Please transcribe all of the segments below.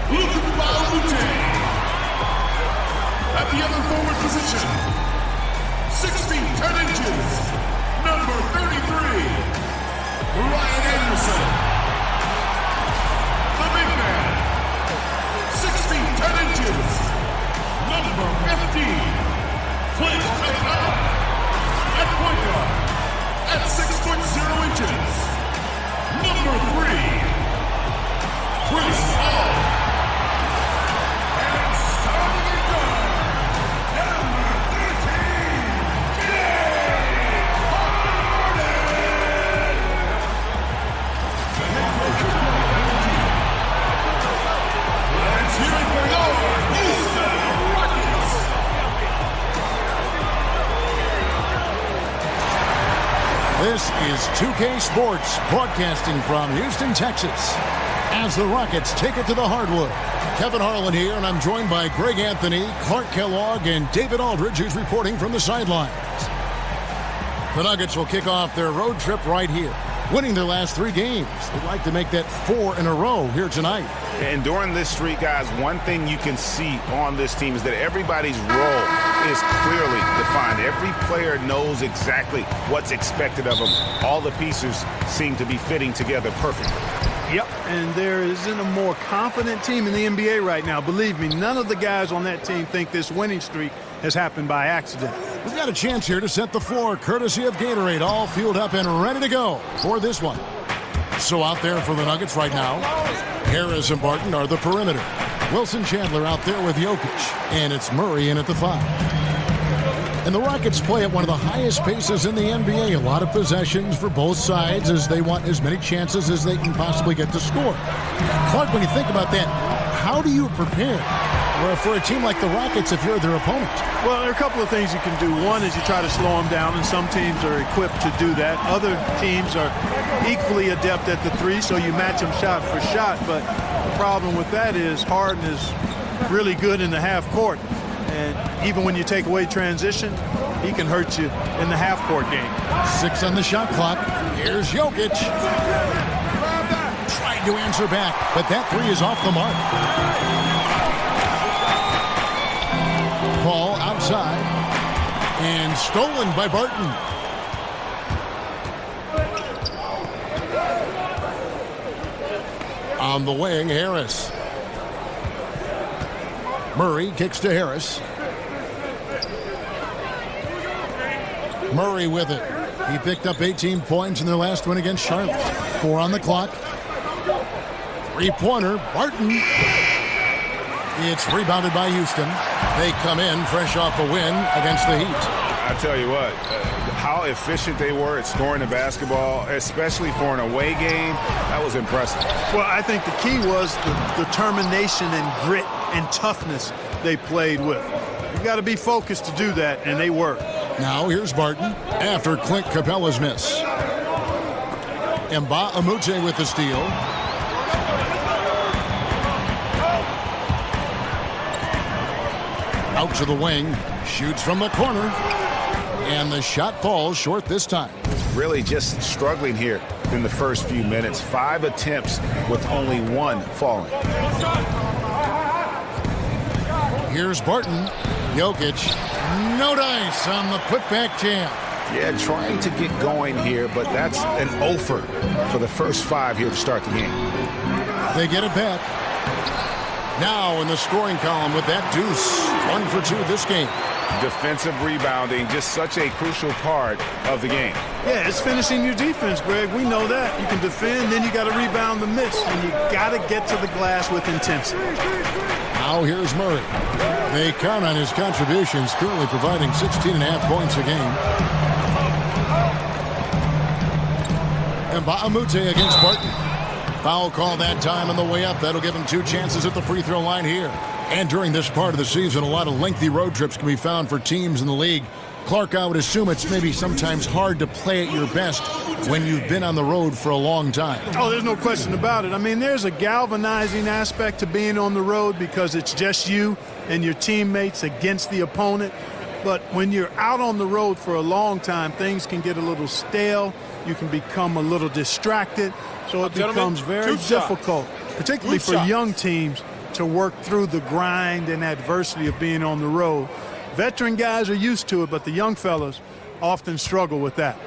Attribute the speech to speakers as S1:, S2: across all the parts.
S1: Luka Baumute. At the other forward position, 6 feet 10 inches, number 33, Ryan Anderson. The big man, 6 feet 10 inches, number 15, Clint Capella. At point guard, at 6 foot 0 inches, number 3, Chris Paul. And starting at guard, number 13, James Harden. The head coach of the team. Let's hear it for your Houston Rockets.
S2: This is 2K Sports, broadcasting from Houston, Texas, as the Rockets take it to the hardwood. Kevin Harlan here, and I'm joined by Greg Anthony, Clark Kellogg, and David Aldridge, who's reporting from the sidelines. The Nuggets will kick off their road trip right here, winning their last 3 games. They'd like to make that 4 in a row here tonight.
S3: And during this streak, guys, one thing you can see on this team is that everybody's role is clearly defined. Every player knows exactly what's expected of them. All the pieces seem to be fitting together perfectly.
S4: Yep, and there isn't a more confident team in the NBA right now. Believe me, none of the guys on that team think this winning streak has happened by accident.
S2: We've got a chance here to set the floor, courtesy of Gatorade, all fueled up and ready to go for this one. So out there for the Nuggets right now, Harris and Barton are the perimeter. Wilson Chandler out there with Jokic, and it's Murray in at the 5. And the Rockets play at one of the highest paces in the NBA. A lot of possessions for both sides as they want as many chances as they can possibly get to score. Clark, when you think about that, how do you prepare for a team like the Rockets if you're their opponent?
S4: Well, there are a couple of things you can do. One is you try to slow them down, and some teams are equipped to do that. Other teams are equally adept at the 3, so you match them shot for shot. But the problem with that is Harden is really good in the half court. And even when you take away transition, he can hurt you in the half-court game.
S2: 6 on the shot clock. Here's Jokic. Tried to answer back, but that 3 is off the mark. Ball outside. And stolen by Barton. On the wing, Harris. Murray kicks to Harris. Murray with it. He picked up 18 points in their last win against Charlotte. 4 on the clock. 3-pointer, Barton. It's rebounded by Houston. They come in fresh off a win against the Heat.
S3: I tell you what, how efficient they were at scoring the basketball, especially for an away game, that was impressive.
S4: Well, I think the key was the determination and grit and toughness they played with. You got to be focused to do that, and they were.
S2: Now here's Barton after Clint Capella's miss. Mbah a Moute with the steal. Out to the wing, shoots from the corner, and the shot falls short this time.
S3: Really just struggling here in the first few minutes. 5 attempts with only 1 falling.
S2: Here's Barton. Jokic, no dice on the putback jam.
S3: Yeah, trying to get going here, but that's an offer for the first 5 here to start the game.
S2: They get it back. Now in the scoring column with that deuce. 1 for 2 this game.
S3: Defensive rebounding, just such a crucial part of the game.
S4: Yeah, it's finishing your defense, Greg. We know that. You can defend, then you got to rebound the miss. And you got to get to the glass with intensity.
S2: Now here's Murray. They count on his contributions, currently providing 16.5 points a game. Mbah a Moute against Barton. Foul call that time on the way up. That'll give him 2 chances at the free throw line here. And during this part of the season, a lot of lengthy road trips can be found for teams in the league. Clark, I would assume it's maybe sometimes hard to play at your best when you've been on the road for a long time.
S4: Oh, there's no question about it. I mean, there's a galvanizing aspect to being on the road because it's just you and your teammates against the opponent. But when you're out on the road for a long time, things can get a little stale. You can become a little distracted. So it becomes very difficult, particularly for young teams, to work through the grind and adversity of being on the road. Veteran guys are used to it, but the young fellas often struggle with that.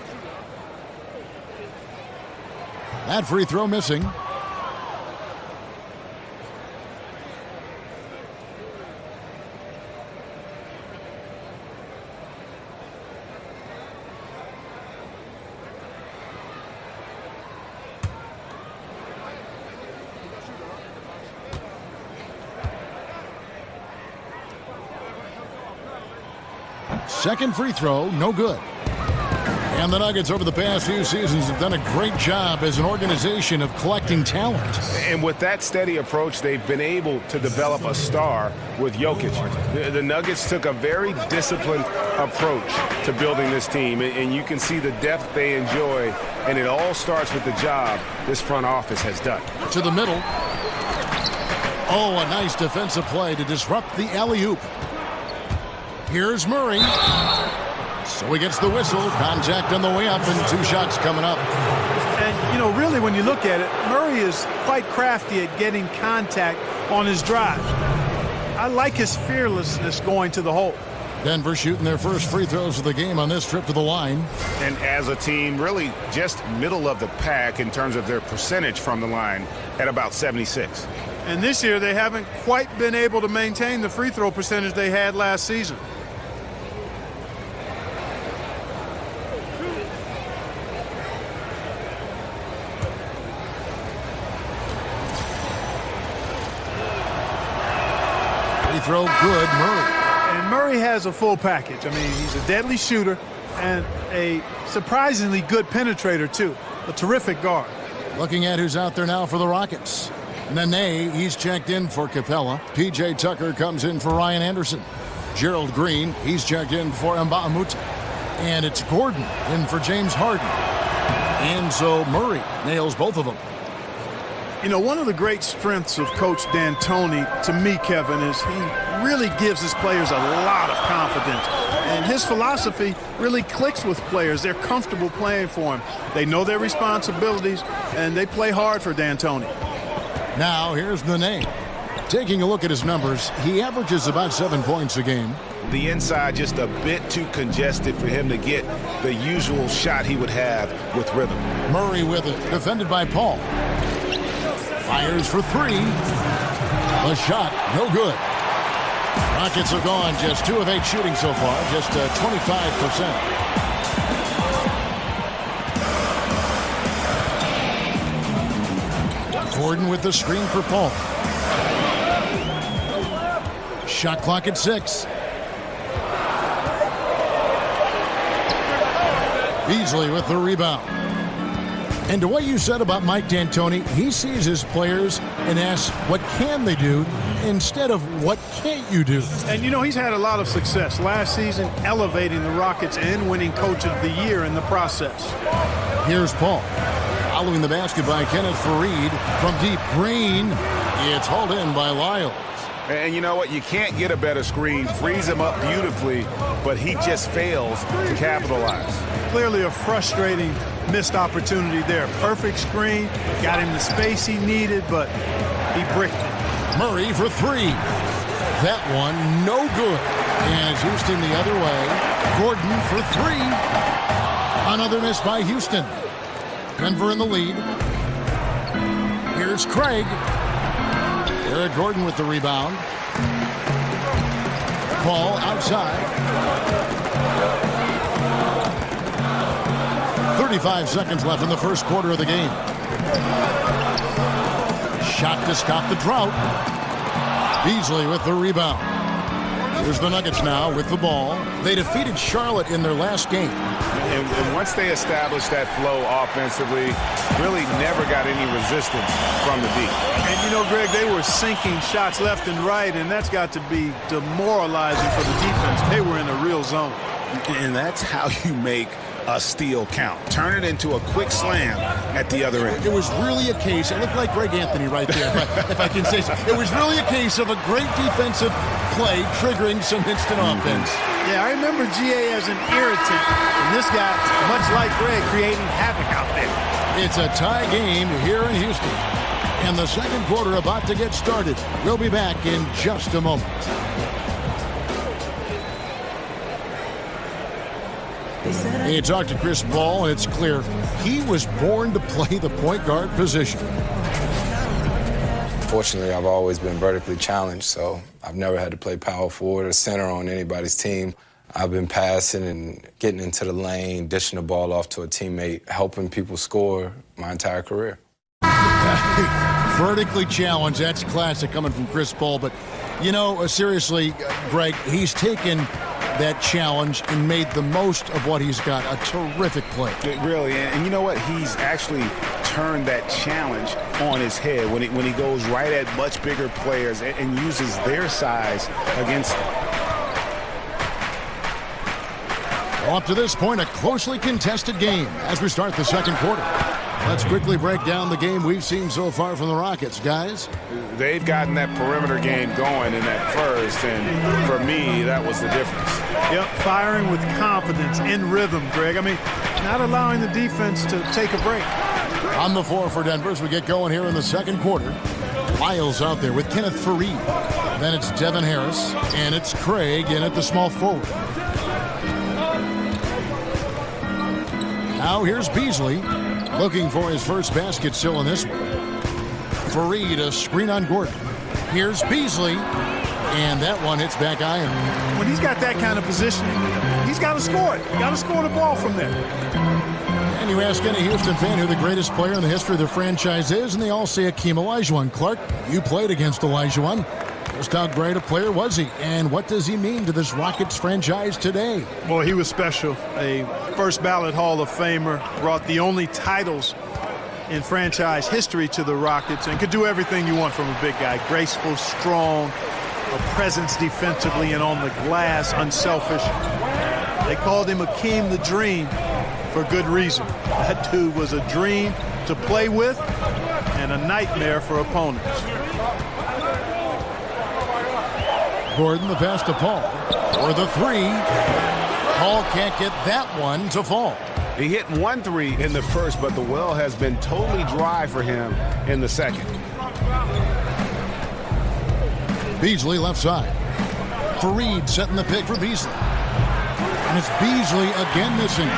S2: That free throw missing. Second free throw, no good. And the Nuggets over the past few seasons have done a great job as an organization of collecting talent.
S3: And with that steady approach, they've been able to develop a star with Jokic. The Nuggets took a very disciplined approach to building this team, and you can see the depth they enjoy, and it all starts with the job this front office has done.
S2: To the middle. Oh, a nice defensive play to disrupt the alley-oop. Here's Murray. So he gets the whistle. Contact on the way up and 2 shots coming up.
S4: And, you know, really when you look at it, Murray is quite crafty at getting contact on his drive. I like his fearlessness going to the hole.
S2: Denver shooting their first free throws of the game on this trip to the line.
S3: And as a team, really just middle of the pack in terms of their percentage from the line at about 76.
S4: And this year they haven't quite been able to maintain the free throw percentage they had last season.
S2: Throw good, Murray.
S4: And Murray has a full package. I mean, he's a deadly shooter and a surprisingly good penetrator, too. A terrific guard.
S2: Looking at who's out there now for the Rockets. Nene, he's checked in for Capella. P.J. Tucker comes in for Ryan Anderson. Gerald Green, he's checked in for Mbah a Moute. And it's Gordon in for James Harden. And so Murray nails both of them.
S4: You know, one of the great strengths of Coach D'Antoni, to me, Kevin, is he really gives his players a lot of confidence. And his philosophy really clicks with players. They're comfortable playing for him. They know their responsibilities, and they play hard for D'Antoni.
S2: Now, here's Nene. Taking a look at his numbers, he averages about 7 points a game.
S3: The inside just a bit too congested for him to get the usual shot he would have with rhythm.
S2: Murray with it, defended by Paul. Fires for 3. The shot, no good. Rockets have gone just 2 of 8 shooting so far, just 25%. Gordon with the screen for Paul. Shot clock at 6. Beasley with the rebound. And to what you said about Mike D'Antoni, he sees his players and asks, what can they do, instead of what can't you do?
S4: And, you know, he's had a lot of success last season, elevating the Rockets and winning Coach of the Year in the process.
S2: Here's Paul. Following the basket by Kenneth Faried from deep. Green. It's hauled in by Lyles.
S3: And you know what? You can't get a better screen. Frees him up beautifully, but he just fails to capitalize.
S4: Clearly a frustrating missed opportunity there. Perfect screen, got him the space he needed, but he bricked it.
S2: Murray for 3. That one, no good. And it's Houston the other way. Gordon for 3. Another miss by Houston. Denver in the lead. Here's Craig. Eric Gordon with the rebound. Ball outside. 35 seconds left in the first quarter of the game. Shot to stop the drought. Beasley with the rebound. Here's the Nuggets now with the ball. They defeated Charlotte in their last game.
S3: And once they established that flow offensively, really never got any resistance from the deep.
S4: And, you know, Greg, they were sinking shots left and right, and that's got to be demoralizing for the defense. They were in a real zone.
S3: And that's how you make a steal count. Turn it into a quick slam at the other end.
S2: It was really a case, it looked like Greg Anthony right there, if I can say so. It was really a case of a great defensive play triggering some instant offense.
S4: Yeah, I remember GA as an irritant, and this guy, much like Greg, creating havoc out there.
S2: It's a tie game here in Houston. And the second quarter about to get started. We'll be back in just a moment. You talk to Chris Paul, and it's clear he was born to play the point guard position.
S5: Fortunately, I've always been vertically challenged, so I've never had to play power forward or center on anybody's team. I've been passing and getting into the lane, dishing the ball off to a teammate, helping people score my entire career.
S2: Vertically challenged, that's classic coming from Chris Paul. But, you know, seriously, Greg, he's taken that challenge and made the most of what he's got. A terrific play.
S3: Really, and you know what? He's actually turned that challenge on his head when he goes right at much bigger players and uses their size against them.
S2: Well, up to this point, a closely contested game as we start the second quarter. Let's quickly break down the game we've seen so far from the Rockets, guys.
S3: They've gotten that perimeter game going in that first, and for me, that was the difference.
S4: Yep, firing with confidence, in rhythm, Greg. I mean, not allowing the defense to take a break.
S2: On the floor for Denver as we get going here in the second quarter. Lyles out there with Kenneth Faried. Then it's Devin Harris, and it's Craig in at the small forward. Now here's Beasley, looking for his first basket still in this one. Faried, a screen on Gordon. Here's Beasley, and that one hits back iron.
S4: When he's got that kind of positioning, he's got to score it. Got to score the ball from there.
S2: And you ask any Houston fan who the greatest player in the history of the franchise is, and they all say Hakeem Olajuwon. Clark, you played against Olajuwon. Just how great a player was he, and what does he mean to this Rockets franchise today?
S4: Well, he was special. A first ballot Hall of Famer, brought the only titles in franchise history to the Rockets, and could do everything you want from a big guy. Graceful, strong, a presence defensively and on the glass, unselfish. They called him Hakeem the Dream for good reason. That dude was a dream to play with and a nightmare for opponents.
S2: Gordon, the pass to Paul for the three. Paul can't get that one to fall.
S3: He hit 1 3 in the first, but the well has been totally dry for him in the second.
S2: Beasley left side. Faried setting the pick for Beasley. And it's Beasley again missing.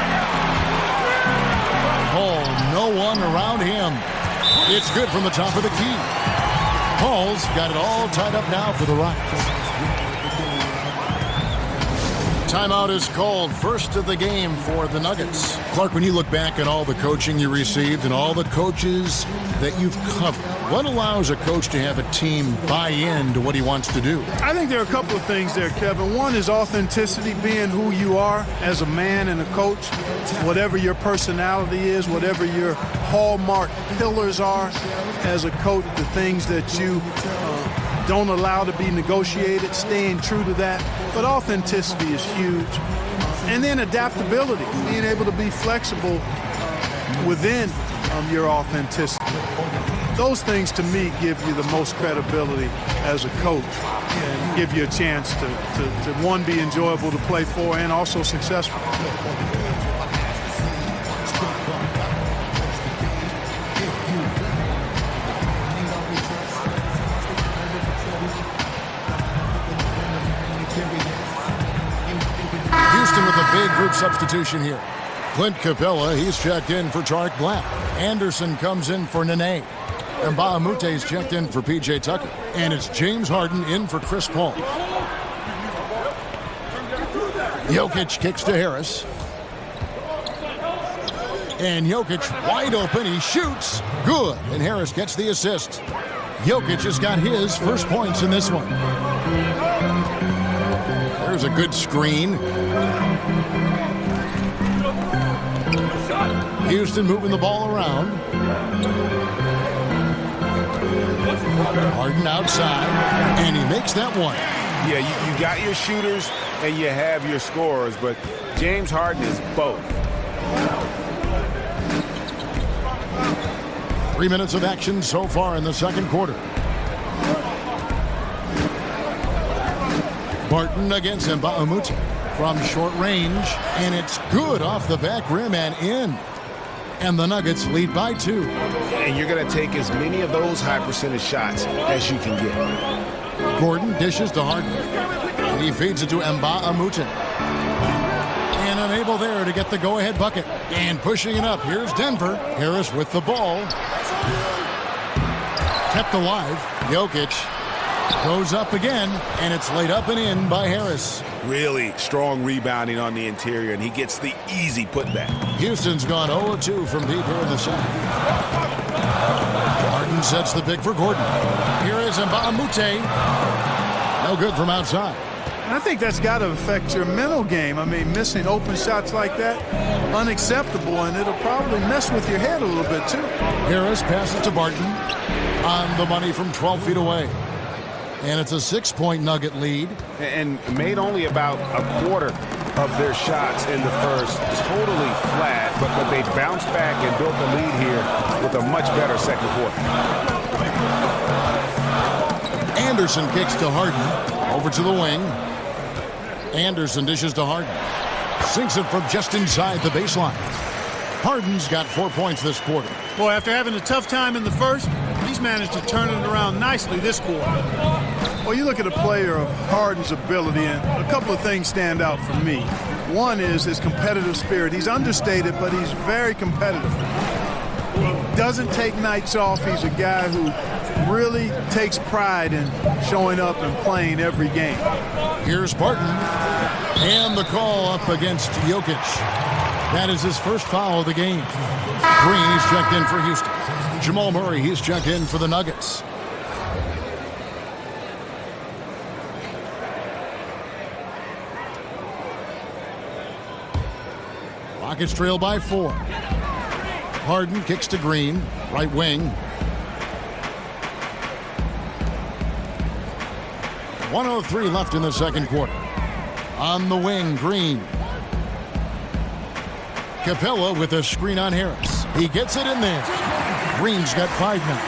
S2: Paul, no one around him. It's good from the top of the key. Paul's got it all tied up now for the Rockets. Timeout is called, first of the game for the Nuggets. Clark, when you look back at all the coaching you received and all the coaches that you've covered, what allows a coach to have a team buy in to what he wants to do?
S4: I think there are a couple of things there, Kevin. One is authenticity, being who you are as a man and a coach. Whatever your personality is, whatever your hallmark pillars are as a coach, the things that you don't allow to be negotiated, staying true to that. But authenticity is huge. And then adaptability, being able to be flexible within your authenticity. Those things, to me, give you the most credibility as a coach and give you a chance to one, be enjoyable to play for and also successful.
S2: Houston with a big group substitution here. Clint Capella, he's checked in for Tariq Black. Anderson comes in for Nene. And Mbah a Moute's checked in for P.J. Tucker. And it's James Harden in for Chris Paul. Jokic kicks to Harris. And Jokic wide open. He shoots. Good. And Harris gets the assist. Jokic has got his first points in this one. There's a good screen. Houston moving the ball around. Harden outside, and he makes that one.
S3: Yeah, you got your shooters and you have your scorers, but James Harden is both.
S2: 3 minutes of action so far in the second quarter. Barton against Mbah a Moute from short range, and it's good off the back rim and in. and the Nuggets lead by 2.
S3: And you're going to take as many of those high percentage shots as you can get.
S2: Gordon dishes to Harden. He feeds it to Mbah a Moute. And unable there to get the go-ahead bucket. And pushing it up, here's Denver. Harris with the ball. Kept alive. Jokic goes up again, and it's laid up and in by Harris.
S3: Really strong rebounding on the interior, and he gets the easy putback.
S2: Houston's gone 0-2 from deep here in the second. Harden sets the pick for Gordon. Here is Mbah a Moute. No good from outside.
S4: And I think that's got to affect your mental game. I mean, missing open shots like that, unacceptable, and it'll probably mess with your head a little bit, too.
S2: Harris passes to Barton. On the money from 12 feet away. And it's a 6-point Nugget lead.
S3: And made only about a quarter of their shots in the first. Totally flat, but they bounced back and built the lead here with a much better second quarter.
S2: Anderson kicks to Harden. Over to the wing. Anderson dishes to Harden. Sinks it from just inside the baseline. Harden's got 4 points this quarter.
S4: Boy, after having a tough time in the first, he's managed to turn it around nicely this quarter. Well, you look at a player of Harden's ability, and a couple of things stand out for me. One is his competitive spirit. He's understated, but he's very competitive. He doesn't take nights off. He's a guy who really takes pride in showing up and playing every game.
S2: Here's Barton. And the call up against Jokic. That is his first foul of the game. Green, he's checked in for Houston. Jamal Murray, he's checked in for the Nuggets. Rockets trail by 4. Harden kicks to Green, right wing. 1:03 left in the second quarter. On the wing, Green. Capella with a screen on Harris. He gets it in there. Green's got 5 now.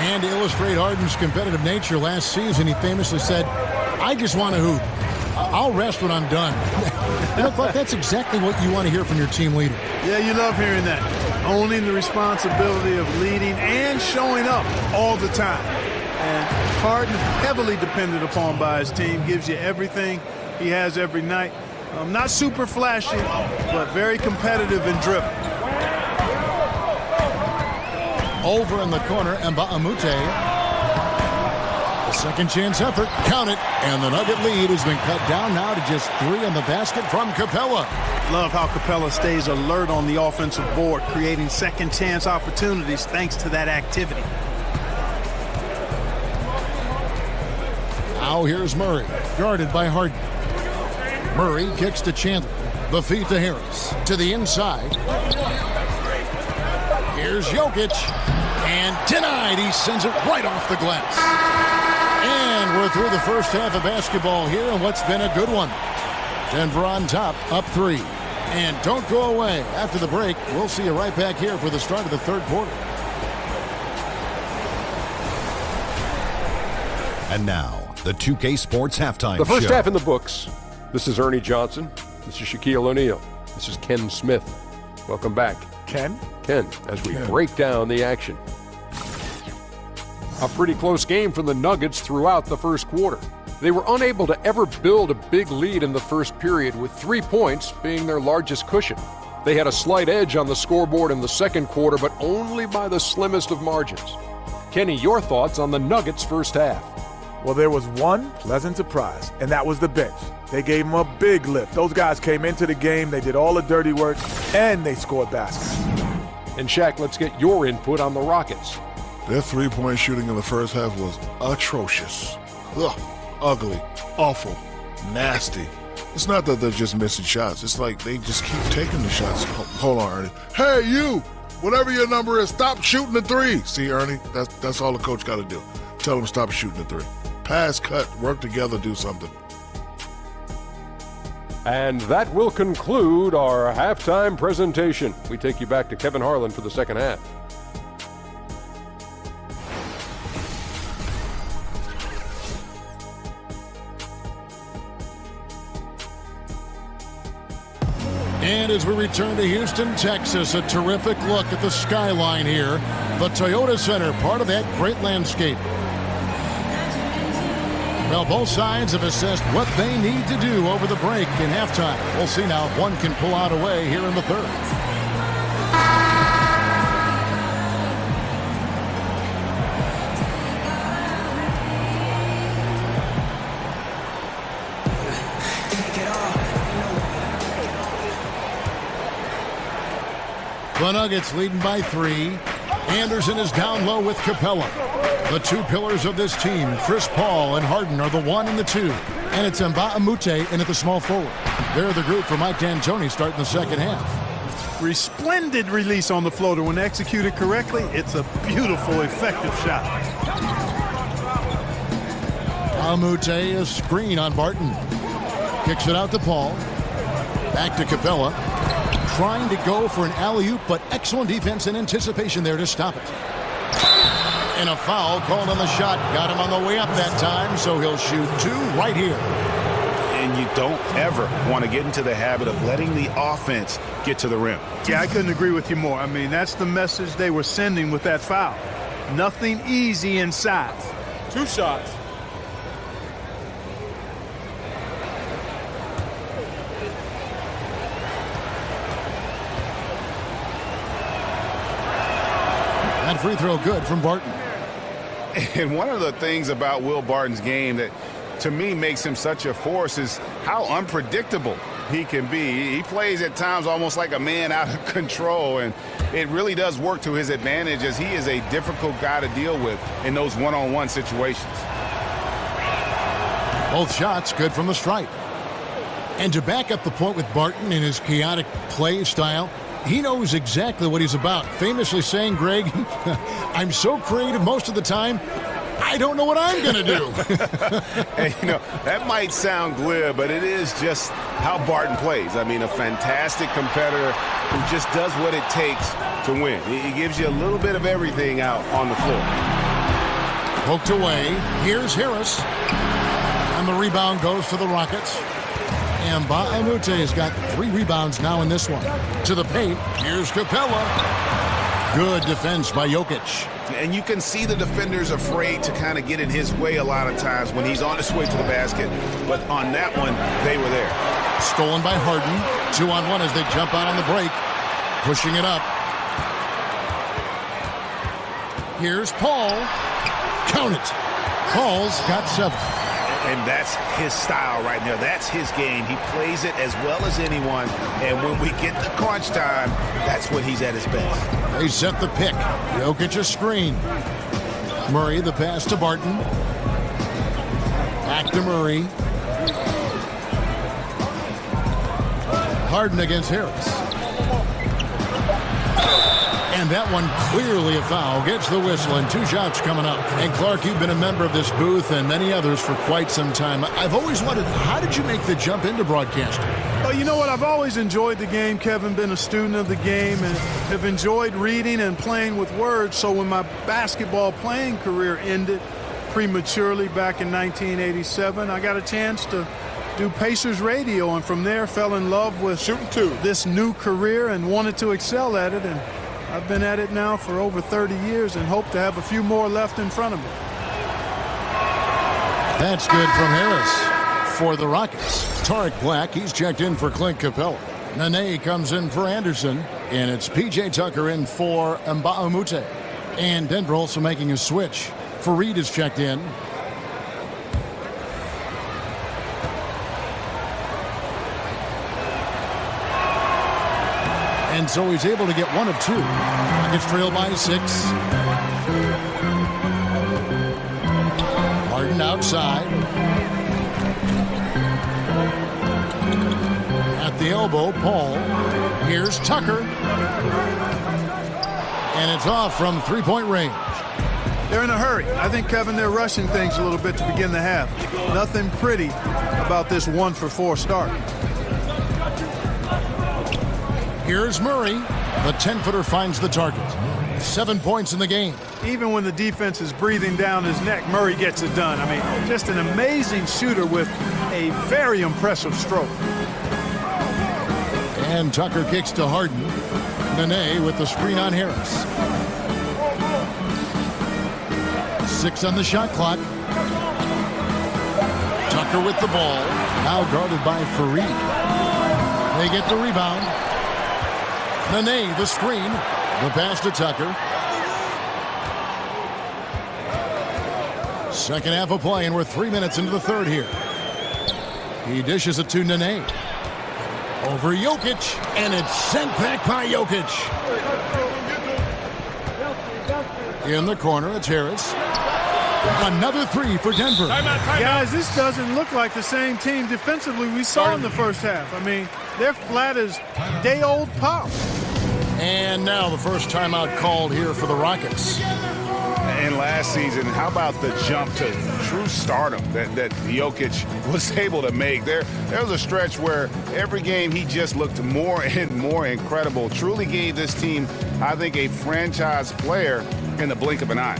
S2: And to illustrate Harden's competitive nature, last season he famously said, "I just want to hoop. I'll rest when I'm done." You know, Clark, that's exactly what you want to hear from your team leader.
S4: Yeah, you love hearing that. Owning the responsibility of leading and showing up all the time. And Harden, heavily depended upon by his team, gives you everything he has every night. Not super flashy, but very competitive and driven.
S2: Over in the corner, Mbah a Moute. A second chance effort, count it, and the Nugget lead has been cut down now to just 3 in the basket from Capella.
S4: Love how Capella stays alert on the offensive board, creating second chance opportunities thanks to that activity.
S2: Now here's Murray, guarded by Harden. Murray kicks to Chandler. The feed to Harris. To the inside. Here's Jokic. And denied. He sends it right off the glass. And we're through the first half of basketball here, and what's been a good one. Denver on top, up 3. And don't go away. After the break, we'll see you right back here for the start of the third quarter.
S6: And now, the 2K Sports Halftime Show.
S7: The first half in the books. This is Ernie Johnson. This is Shaquille O'Neal. This is Ken Smith. Welcome back.
S8: Ken,
S7: as we break down the action. A pretty close game for the Nuggets throughout the first quarter. They were unable to ever build a big lead in the first period, with 3 points being their largest cushion. They had a slight edge on the scoreboard in the second quarter, but only by the slimmest of margins. Kenny, your thoughts on the Nuggets' first half?
S8: well, there was one pleasant surprise, and that was the bench. They gave them a big lift. Those guys came into the game, they did all the dirty work, and they scored baskets.
S7: And Shaq, let's get your input on the Rockets.
S9: Their three-point shooting in the first half was atrocious. Ugh, ugly, awful, nasty. It's not that they're just missing shots. It's like they just keep taking the shots. Hold on, Ernie. Hey, you! Whatever your number is, stop shooting the three. See, Ernie, that's all the coach got to do. Tell them stop shooting the three. Pass, cut, work together, do something.
S7: And that will conclude our halftime presentation. We take you back to Kevin Harlan for the second half.
S2: And as we return to Houston, Texas, a terrific look at the skyline here. The Toyota Center, part of that great landscape. Well, both sides have assessed what they need to do over the break in halftime. We'll see now if one can pull out a way here in the third. The Nuggets leading by 3. Anderson is down low with Capella. The two pillars of this team, Chris Paul and Harden, are the 1 and the 2. And it's Mbah a Moute in at the small forward. They're the group for Mike D'Antoni starting the second half.
S4: Resplendent release on the floater. When executed correctly, it's a beautiful, effective shot.
S2: a Moute, a screen on Barton. Kicks it out to Paul. Back to Capella. Trying to go for an alley-oop, but excellent defense and anticipation there to stop it. And a foul called on the shot. Got him on the way up that time, so he'll shoot 2 right here.
S3: And you don't ever want to get into the habit of letting the offense get to the rim.
S4: Yeah, I couldn't agree with you more. I mean, that's the message they were sending with that foul. Nothing easy inside.
S8: 2 shots.
S2: That free throw good from Barton.
S3: And one of the things about Will Barton's game that to me makes him such a force is how unpredictable he can be. He plays at times almost like a man out of control, and it really does work to his advantage as he is a difficult guy to deal with in those one-on-one situations.
S2: Both shots good from the stripe. And to back up the point with Barton in his chaotic play style, he knows exactly what he's about. Famously saying, Greg, I'm so creative most of the time, I don't know what I'm going to do.
S3: And, you know, that might sound glib, but it is just how Barton plays. I mean, a fantastic competitor who just does what it takes to win. He gives you a little bit of everything out on the floor.
S2: Poked away. Here's Harris. And the rebound goes to the Rockets. And Mbah a Moute has got 3 rebounds now in this one. To the paint. Here's Capella. Good defense by Jokic.
S3: And you can see the defenders afraid to kind of get in his way a lot of times when he's on his way to the basket. But on that one, they were there.
S2: Stolen by Harden. 2-on-1 as they jump out on the break. Pushing it up. Here's Paul. Count it. Paul's got 7.
S3: And that's his style right there. That's his game. He plays it as well as anyone. And when we get to crunch time, that's when he's at his best.
S2: They set the pick. Jokic a screen. Murray the pass to Barton. Back to Murray. Harden against Harris. And that one clearly a foul. Gets the whistle and 2 shots coming up. And Clark, you've been a member of this booth and many others for quite some time. I've always wondered, how did you make the jump into broadcasting?
S4: Well, you know what? I've always enjoyed the game, Kevin, been a student of the game, and have enjoyed reading and playing with words. So when my basketball playing career ended prematurely back in 1987, I got a chance to do Pacers radio, and from there fell in love with this new career and wanted to excel at it. And I've been at it now for over 30 years and hope to have a few more left in front of me.
S2: That's good from Harris for the Rockets. Tarek Black, he's checked in for Clint Capella. Nene comes in for Anderson, and it's P.J. Tucker in for Mbah a Moute. And Denver also making a switch. Fareed is checked in. And so he's able to get 1 of 2. Nuggets trail by 6. Harden outside. At the elbow, Paul. Here's Tucker. And it's off from 3-point range.
S4: They're in a hurry. I think, Kevin, they're rushing things a little bit to begin the half. Nothing pretty about this 1-for-4 start.
S2: Here's Murray. The 10-footer finds the target. 7 points in the game.
S4: Even when the defense is breathing down his neck, Murray gets it done. I mean, just an amazing shooter with a very impressive stroke.
S2: And Tucker kicks to Harden. Nene with the screen on Harris. 6 on the shot clock. Tucker with the ball. Now guarded by Fareed. They get the rebound. Nene, the screen. The pass to Tucker. Second half of play, and we're 3 minutes into the third here. He dishes it to Nene. Over Jokic, and it's sent back by Jokic. In the corner, it's Harris. Another 3 for Denver.
S4: Guys, this doesn't look like the same team defensively we saw in the first half. I mean, they're flat as day-old pop.
S2: And now the first timeout called here for the Rockets.
S3: And last season, how about the jump to true stardom that Jokic was able to make? There was a stretch where every game he just looked more and more incredible. Truly gave this team, I think, a franchise player in the blink of an eye.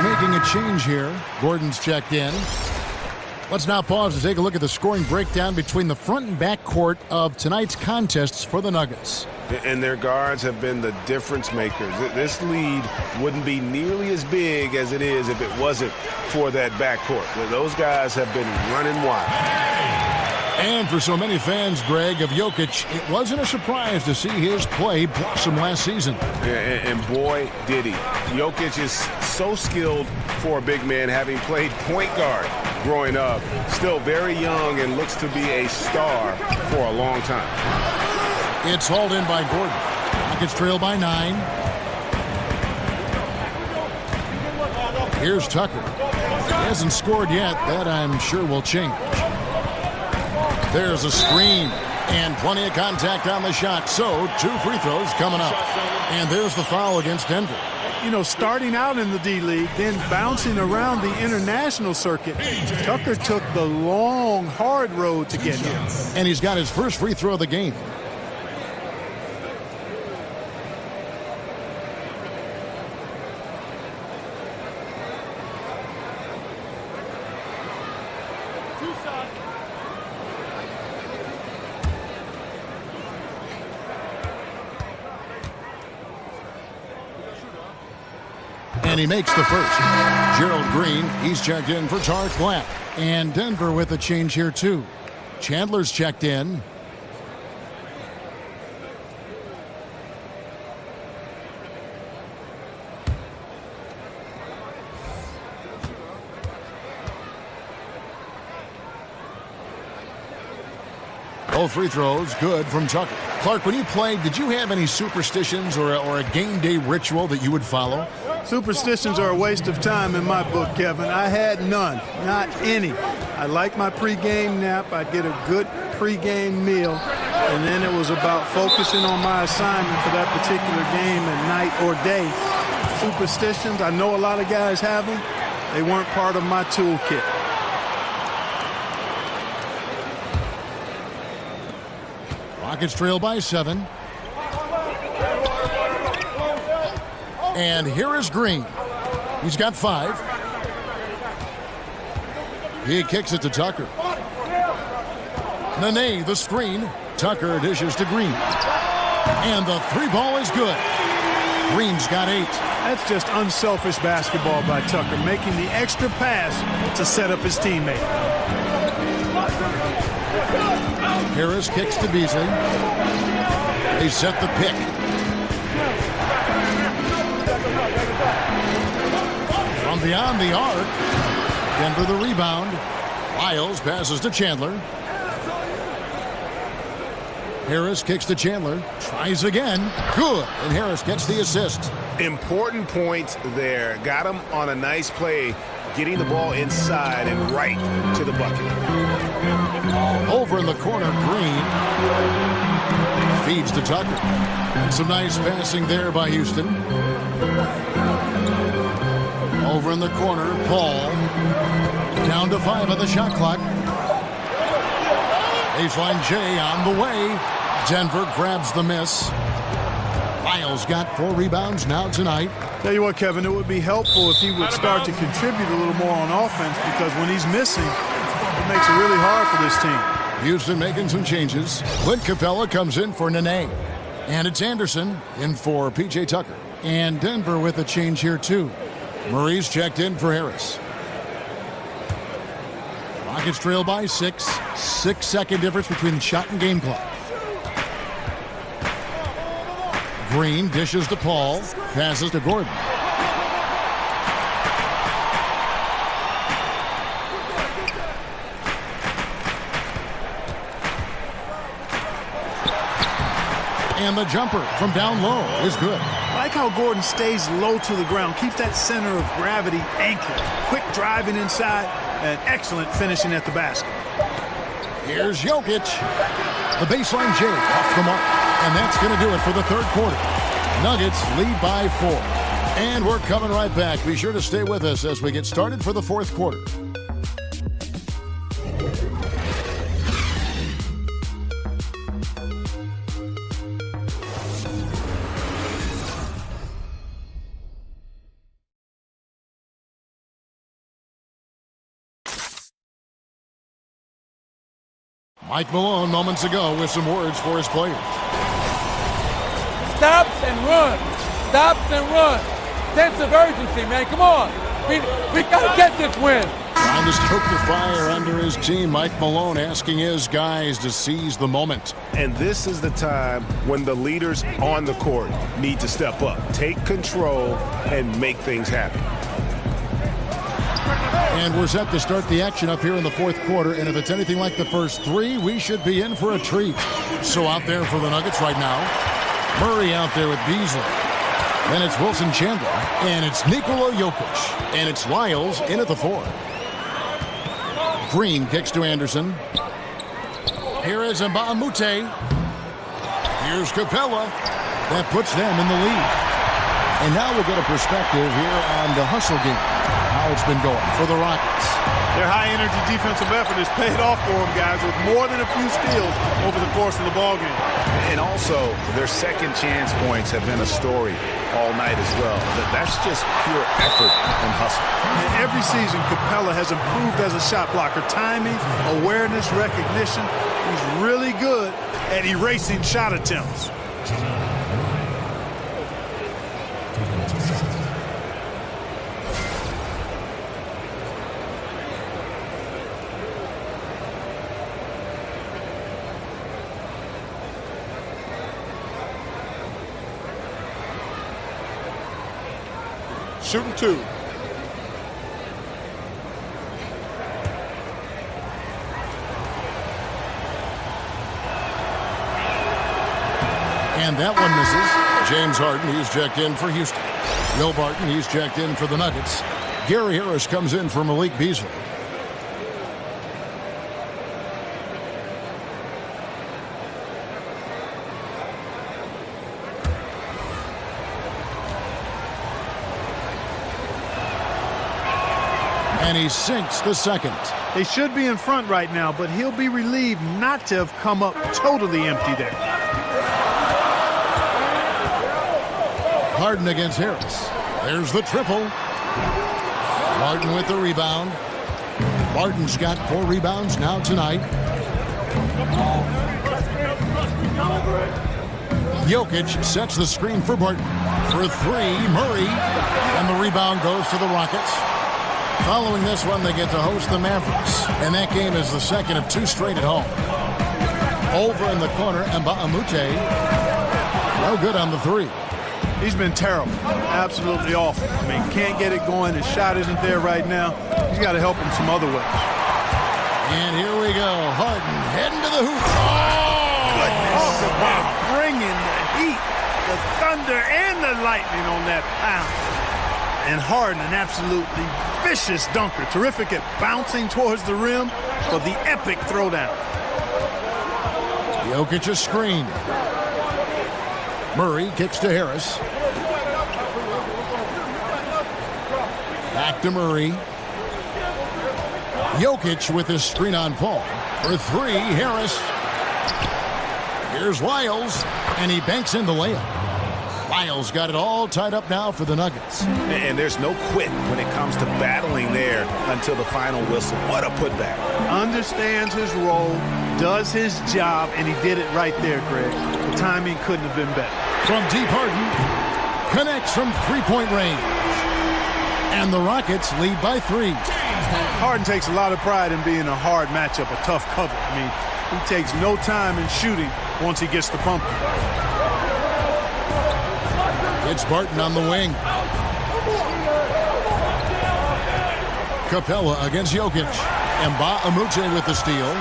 S2: Making a change here. Gordon's checked in. Let's now pause to take a look at the scoring breakdown between the front and back court of tonight's contests for the Nuggets.
S3: And their guards have been the difference makers. This lead wouldn't be nearly as big as it is if it wasn't for that backcourt. Those guys have been running wild.
S2: And for so many fans, Greg, of Jokic, it wasn't a surprise to see his play blossom last season.
S3: And boy, did he. Jokic is so skilled for a big man, having played point guard growing up. Still very young and looks to be a star for a long time.
S2: It's hauled in by Gordon. Rockets trail by 9. Here's Tucker. He hasn't scored yet. That, I'm sure, will change. There's a screen and plenty of contact on the shot. So 2 free throws coming up. And there's the foul against Denver.
S4: You know, starting out in the D-League, then bouncing around the international circuit, Tucker took the long, hard road to get here.
S2: And he's got his first free throw of the game. And he makes the first. Gerald Green, he's checked in for Tarek Black. And Denver with a change here, too. Chandler's checked in. Both free throws good from Tucker. Clark, when you played, did you have any superstitions or a game day ritual that you would follow?
S4: Superstitions are a waste of time in my book, Kevin. I had none, not any. I like my pregame nap. I'd get a good pregame meal, and then it was about focusing on my assignment for that particular game at night or day. Superstitions, I know a lot of guys have them. They weren't part of my toolkit.
S2: Rockets trail by 7. And here is Green. He's got 5. He kicks it to Tucker. Nene, the screen. Tucker dishes to Green. And the 3 ball is good. Green's got 8.
S4: That's just unselfish basketball by Tucker, making the extra pass to set up his teammate.
S2: Harris kicks to Beasley. They set the pick. From beyond the arc, Denver the rebound. Lyles passes to Chandler. Harris kicks to Chandler. Tries again. Good. And Harris gets the assist.
S3: Important points there. Got him on a nice play, getting the ball inside and right to the bucket.
S2: Over in the corner, Green feeds to Tucker. And some nice passing there by Houston. Over in the corner, Paul. Down to 5 on the shot clock. Baseline J on the way. Denver grabs the miss. Lyles got 4 rebounds now tonight.
S4: Tell you what, Kevin, it would be helpful if he would start to contribute a little more on offense, because when he's missing, it makes it really hard for this team.
S2: Houston making some changes. Clint Capella comes in for Nene. And it's Anderson in for P.J. Tucker. And Denver with a change here, too. Murray's checked in for Harris. Rockets trail by 6. 6-second difference between shot and game clock. Green dishes to Paul. Passes to Gordon. And the jumper from down low is good.
S4: I like how Gordon stays low to the ground, keeps that center of gravity anchored. Quick driving inside and excellent finishing at the basket.
S2: Here's Jokic. The baseline J off the mark. And that's going to do it for the third quarter. Nuggets lead by 4. And we're coming right back. Be sure to stay with us as we get started for the fourth quarter. Mike Malone moments ago with some words for his players.
S10: Stops and run. Stops and run. Sense of urgency, man. Come on. We got to get this win.
S2: Trying to stoke the fire under his team. Mike Malone asking his guys to seize the moment.
S3: And this is the time when the leaders on the court need to step up, take control, and make things happen.
S2: And we're set to start the action up here in the fourth quarter. And if it's anything like the first 3, we should be in for a treat. So out there for the Nuggets right now, Murray out there with Beasley. Then it's Wilson Chandler. And it's Nikola Jokic. And it's Lyles in at the 4. Green kicks to Anderson. Here is Mbah a Moute. Here's Capella. That puts them in the lead. And now we'll get a perspective here on the hustle game. How it's been going for the Rockets.
S4: Their high-energy defensive effort has paid off for them, guys, with more than a few steals over the course of the ballgame.
S3: And also, their second chance points have been a story all night as well. That's just pure effort and hustle.
S4: And every season, Capella has improved as a shot blocker. Timing, awareness, recognition. He's really good at erasing shot attempts.
S9: Shooting 2.
S2: And that one misses. James Harden, he's checked in for Houston. Will Barton, he's checked in for the Nuggets. Gary Harris comes in for Malik Beasley. And he sinks the second.
S4: They should be in front right now, but he'll be relieved not to have come up totally empty there.
S2: Harden against Harris. There's the triple. Martin with the rebound. Martin's got 4 rebounds now tonight. Jokic sets the screen for Barton. For 3, Murray. And the rebound goes to the Rockets. Following this one, they get to host the Mavericks. And that game is the second of 2 straight at home. Over in the corner, Mbah a Moute. No good on the 3.
S4: He's been terrible. Absolutely awful. I mean, can't get it going. His shot isn't there right now. He's got to help him some other ways.
S2: And here we go. Harden heading to the hoop. Oh!
S4: Goodness. thunder and the lightning on that pound. And Harden, an absolutely vicious dunker. Terrific at bouncing towards the rim for the epic throwdown.
S2: Jokic a screen. Murray kicks to Harris. Back to Murray. Jokic with his screen on Paul. For three, Harris. Here's Lyles, and he banks in the layup. Lyles got it all tied up now for the Nuggets.
S3: And there's no quit when it comes to battling there until the final whistle. What a putback.
S4: Understands his role, does his job, and he did it right there, Greg. The timing couldn't have been better.
S2: From deep, Harden connects from three-point range. And the Rockets lead by 3.
S4: Harden takes a lot of pride in being a hard matchup, a tough cover. I mean, he takes no time in shooting once he gets the pumping.
S2: It's Barton on the wing. Capella against Jokic. Mba Amute with the steal.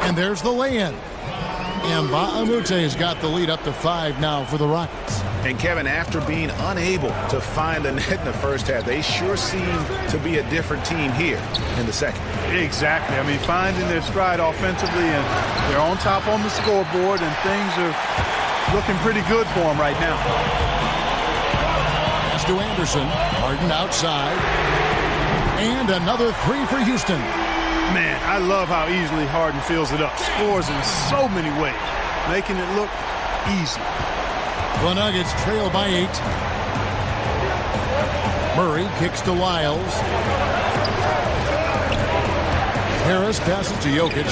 S2: And there's the lay-in. Mba Amute has got the lead up to 5 now for the Rockets.
S3: And Kevin, after being unable to find the net in the first half, they sure seem to be a different team here in the second.
S4: Exactly. I mean, finding their stride offensively, and they're on top on the scoreboard, and things are looking pretty good for them right now.
S2: Pass to Anderson. Harden outside. And another 3 for Houston.
S4: Man, I love how easily Harden fills it up. Scores in so many ways, making it look easy.
S2: The Nuggets trail by 8. Murray kicks to Lyles. Harris passes to Jokic.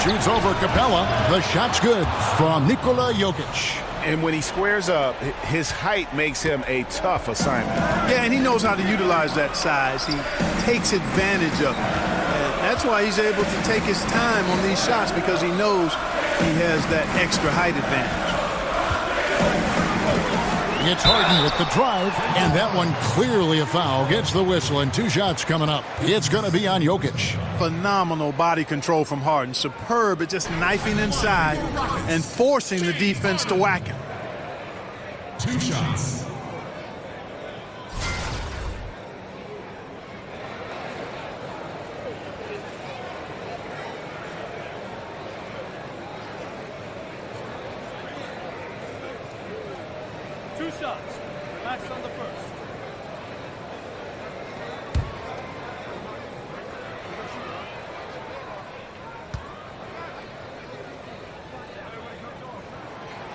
S2: Shoots over Capella. The shot's good from Nikola Jokic.
S3: And when he squares up, his height makes him a tough assignment.
S4: Yeah, and he knows how to utilize that size. He takes advantage of it. And that's why he's able to take his time on these shots, because he knows he has that extra height advantage.
S2: It's Harden with the drive, and that one clearly a foul. Gets the whistle, and 2 shots coming up. It's going to be on Jokic.
S4: Phenomenal body control from Harden. Superb at just knifing inside and forcing the defense to whack him.
S1: 2 shots.
S10: Max on the first.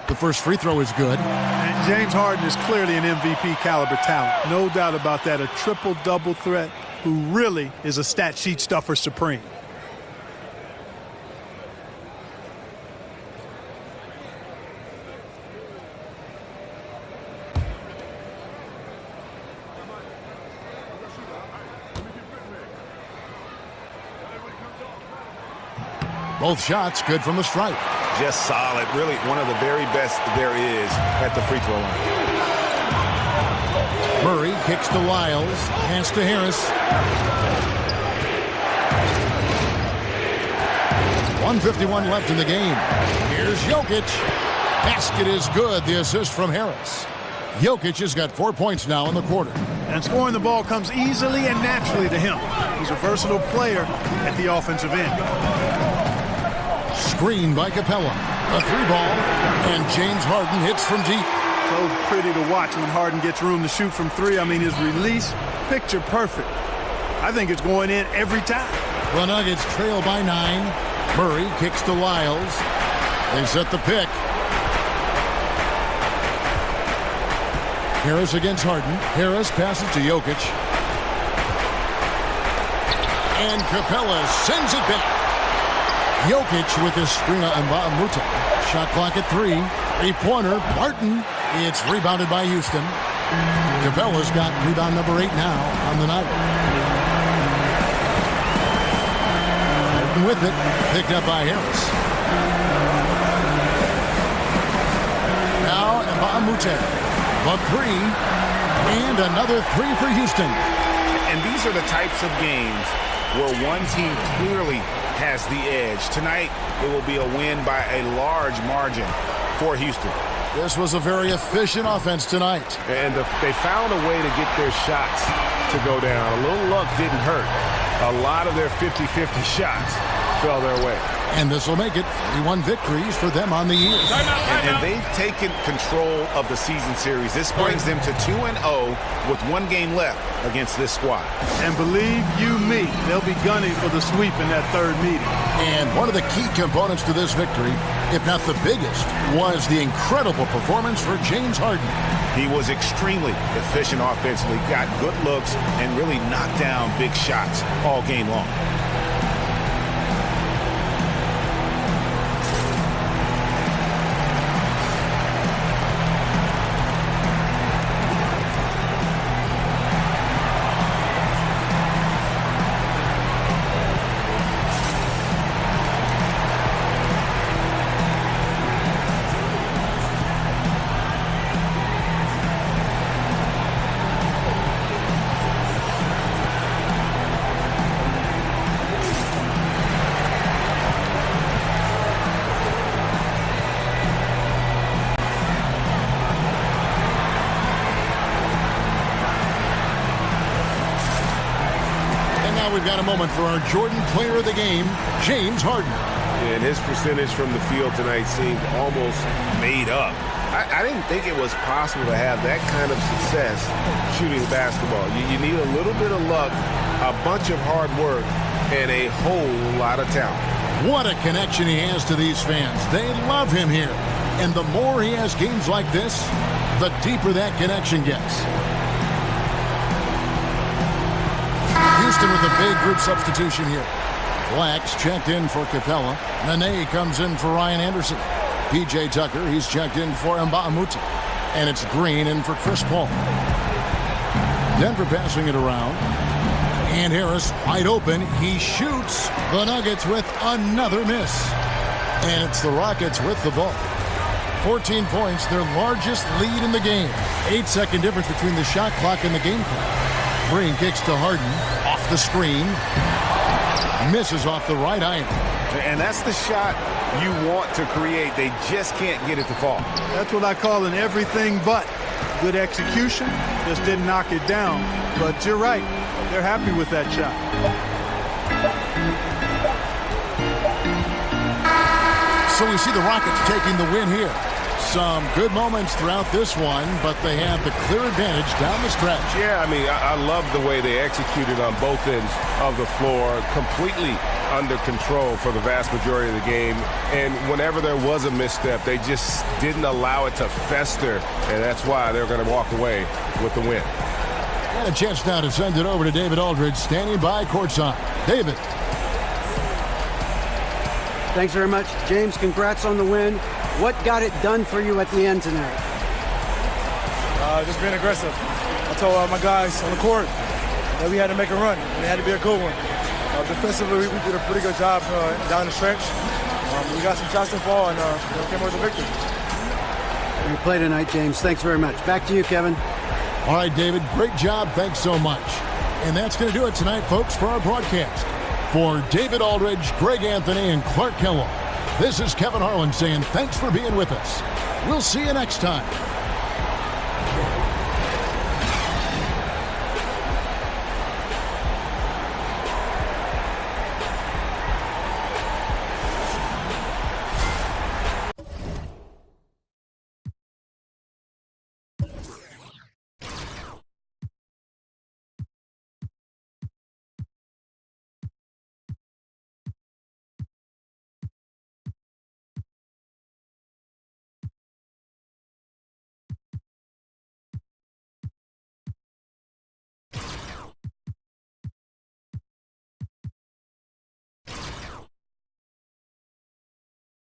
S2: The first free throw is good.
S4: And James Harden is clearly an MVP caliber talent. No doubt about that. A triple-double threat who really is a stat sheet stuffer supreme.
S2: Both shots good from the stripe.
S3: Just solid. Really one of the very best there is at the free throw line.
S2: Murray kicks to Lyles. Pass to Harris. 1:51 left in the game. Here's Jokic. Basket is good. The assist from Harris. Jokic has got 4 points now in the quarter.
S4: And scoring the ball comes easily and naturally to him. He's a versatile player at the offensive end.
S2: Screen by Capella. A 3-ball, and James Harden hits from deep.
S4: So pretty to watch when Harden gets room to shoot from 3. I mean, his release, picture perfect. I think it's going in every time.
S2: The Nuggets trail by 9. Murray kicks to Lyles. They set the pick. Harris against Harden. Harris passes to Jokic. And Capella sends it back. Jokic with his screen on Mba Amute. Shot clock at 3. 3-pointer. Barton. It's rebounded by Houston. Capella's got rebound number 8 now on the night. Barton with it. Picked up by Harris. Now Mba Amute. The 3. And another 3 for Houston.
S3: And these are the types of games where one team clearly has the edge. Tonight, it will be a win by a large margin for Houston.
S2: This was a very efficient offense tonight.
S11: And they found a way to get their shots to go down. A little luck didn't hurt. A lot of their 50-50 shots fell their way.
S2: And this will make it 31 victories for them on the year.
S3: And they've taken control of the season series. This brings them to 2-0 with 1 game left against this squad.
S4: And believe you me, they'll be gunning for the sweep in that third meeting.
S2: And one of the key components to this victory, if not the biggest, was the incredible performance for James Harden.
S3: He was extremely efficient offensively, got good looks, and really knocked down big shots all game long.
S2: We've got a moment for our Jordan player of the game, James Harden.
S11: And his percentage from the field tonight seemed almost made up. I didn't think it was possible to have that kind of success shooting basketball. You need a little bit of luck, a bunch of hard work, and a whole lot of talent.
S2: What a connection he has to these fans. They love him here. And the more he has games like this, the deeper that connection gets. Houston with a big group substitution here. Flax checked in for Capella. Nene comes in for Ryan Anderson. P.J. Tucker, he's checked in for Mbah a Moute. And it's Green in for Chris Paul. Denver passing it around. And Harris wide open. He shoots. The Nuggets with another miss. And it's the Rockets with the ball. 14 points, their largest lead in the game. 8-second difference between the shot clock and the game clock. Green kicks to Harden, off the screen, misses off the right iron.
S11: And that's the shot you want to create. They just can't get it to fall.
S4: That's what I call an everything but. Good execution, just didn't knock it down. But you're right, they're happy with that shot.
S2: So we see the Rockets taking the win here. Some good moments throughout this one, but they have the clear advantage down the stretch.
S11: Yeah, I mean, I love the way they executed on both ends of the floor, completely under control for the vast majority of the game. And whenever there was a misstep, they just didn't allow it to fester, and that's why they're going to walk away with the win.
S2: And a chance now to send it over to David Aldridge, standing by courtside. David.
S12: Thanks very much. James, congrats on the win. What got it done for you at the end tonight?
S13: Just being aggressive. I told my guys on the court that we had to make a run, and it had to be a good one. Defensively, we did a pretty good job down the stretch. We got some shots to fall, and came away with the victory.
S12: You play tonight, James. Thanks very much. Back to you, Kevin.
S2: All right, David, great job. Thanks so much. And that's going to do it tonight, folks, for our broadcast. For David Aldridge, Greg Anthony, and Clark Kellogg, this is Kevin Harlan saying thanks for being with us. We'll see you next time.